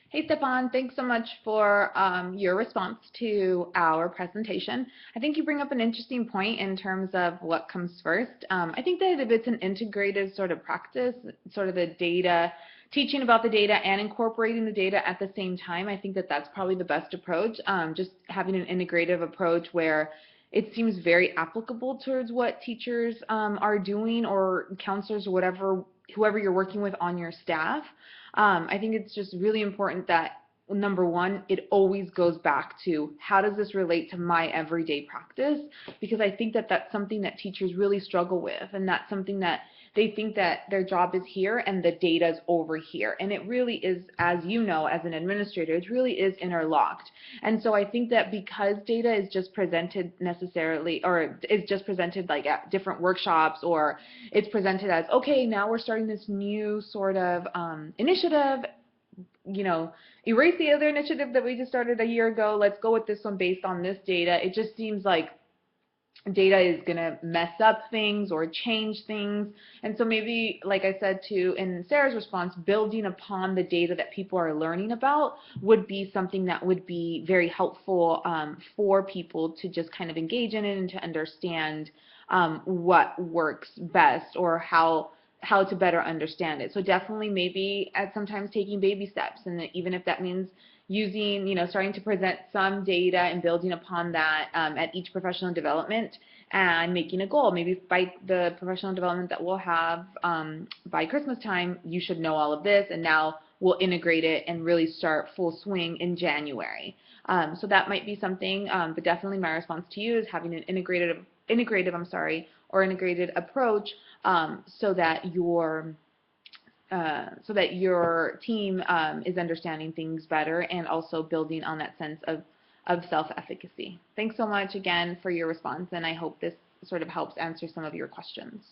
Hey, Stefan, thanks so much for your response to our presentation. I think you bring up an interesting point in terms of what comes first. I think that if it's an integrated sort of practice, sort of the data, teaching about the data and incorporating the data at the same time, I think that that's probably the best approach. Just having an integrative approach where it seems very applicable towards what teachers are doing or counselors or whatever, whoever you're working with on your staff. I think it's just really important that number one, it always goes back to how does this relate to my everyday practice? Because I think that that's something that teachers really struggle with, and that's something that they think that their job is here and the data is over here. And it really is, as you know, as an administrator, it really is interlocked. And so I think that because data is just presented necessarily, or is just presented like at different workshops, or it's presented as, okay, now we're starting this new sort of initiative, erase the other initiative that we just started a year ago. Let's go with this one based on this data. It just seems like data is going to mess up things or change things. And so maybe, like I said too in Sarah's response, building upon the data that people are learning about would be something that would be very helpful for people to just kind of engage in it and to understand what works best or how to better understand it. So definitely maybe at sometimes taking baby steps, and even if that means using, starting to present some data and building upon that at each professional development and making a goal. Maybe by the professional development that we'll have by Christmas time, you should know all of this, and now we'll integrate it and really start full swing in January. So that might be something, but definitely my response to you is having an integrated approach so that your team is understanding things better and also building on that sense of self-efficacy. Thanks so much again for your response, and I hope this sort of helps answer some of your questions.